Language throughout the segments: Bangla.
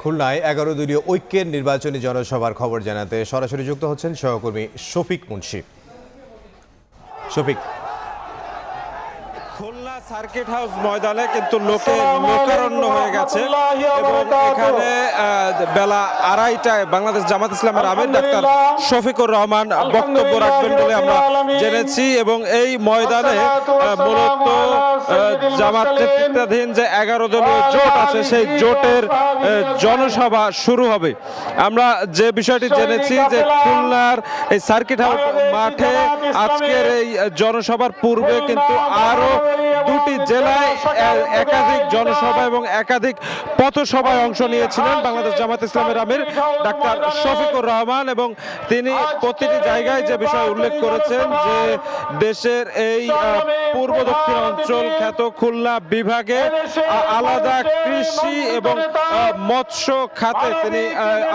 খুলনায় 11 দলীয় ঐক্যের নির্বাচনী জনসভার খবর জানাতে সরাসরি যুক্ত হচ্ছেন সহকর্মী শফিক মুন্সি। শফিক, খুলনা সার্কিট হাউস ময়দানে কিন্তু লোকারণ্য হয়ে গেছে এবং এখানে বেলা 2:30টায় বাংলাদেশ জামাত ইসলামের আমির ডাক্তার শফিকুর রহমান বক্তব্য রাখবেন বলে আমরা জেনেছি এবং এই ময়দানে মূলত জামাত নেতৃত্বাধীন যে 11 দলীয় জোট আছে সেই জোটের জনসভা শুরু হবে। আমরা যে বিষয়টি জেনেছি যে খুলনার এই সার্কিট হাউস মাঠে আজকের এই জনসভার পূর্বে কিন্তু আরো দুটি জেলায় একাধিক জনসভা এবং একাধিক পথসভায় অংশ নিয়েছিলেন বাংলাদেশ জামাত ইসলামের আমির ডাক্তার শফিকুর রহমান এবং তিনি প্রতিটি জায়গায় যে বিষয় উল্লেখ করেছেন যে দেশের এই পূর্ব দক্ষিণ অঞ্চল খ্যাত খুলনা বিভাগে আলাদা কৃষি এবং মৎস্য খাতে তিনি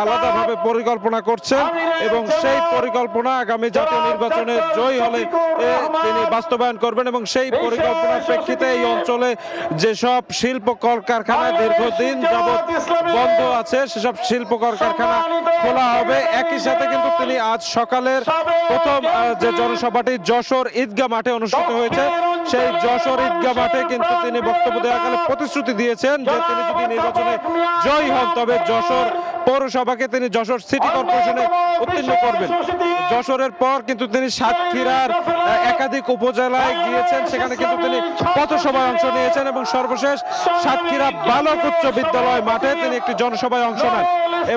আলাদাভাবে পরিকল্পনা করছেন এবং সেই পরিকল্পনা আগামী জাতীয় নির্বাচনে জয়ী হলে তিনি বাস্তবায়ন করবেন এবং সেই পরিকল্পনার প্রেক্ষিতে এই অঞ্চলে যেসব শিল্প কলকারখানা দীর্ঘদিন যাবৎ বন্ধ আছে সেসব শিল্প কলকারখানা খোলা হবে। একই সাথে কিন্তু তিনি আজ সকালের প্রথম যে জনসভাটি যশোর ঈদগাহ মাঠে অনুষ্ঠিত হয়েছে সেই যশোর ঈদগাহ মাঠে কিন্তু তিনি বক্তব্য দেওয়াকালে প্রতিশ্রুতি দিয়েছেন যে তিনি যদি নির্বাচনে জয়ী হন তবে যশোর পৌরসভাকে তিনি যশোর সিটি কর্পোরেশনে উত্তীর্ণ করবেন। যশোরের পর কিন্তু তিনি সাতক্ষীরার একাধিক উপজেলায় গিয়েছেন, সেখানে কিন্তু তিনি পথসভায় অংশ নিয়েছেন এবং সর্বশেষ সাতক্ষীরা বালক উচ্চ বিদ্যালয় মাঠে তিনি একটি জনসভায় অংশ নেন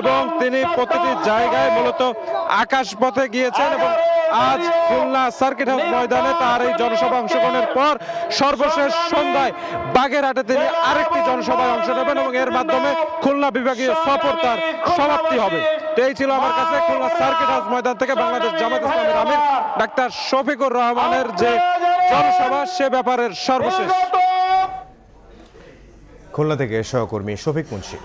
এবং তিনি প্রতিটি জায়গায় মূলত আকাশপথে গিয়েছেন এবং আজ খুলনা সার্কিট হাউস ময়দানে তার এই জনসভা অংশগ্রহণের পর সর্বশেষ সন্ধ্যায় বাগেরহাটে তিনি আরেকটি জনসভায় অংশ নেবেন এবং এর মাধ্যমে খুলনা বিভাগীয় সফর তার সমাপ্তি হবে। এই ছিল আমার কাছে খুলনা সার্কিট হাউস ময়দান থেকে বাংলাদেশ জামাত ইসলামের আমির ডাক্তার শফিকুর রহমানের যে জনসভা সে ব্যাপারের সর্বশেষ। খুলনা থেকে সহকর্মী শফিক মুন্সি।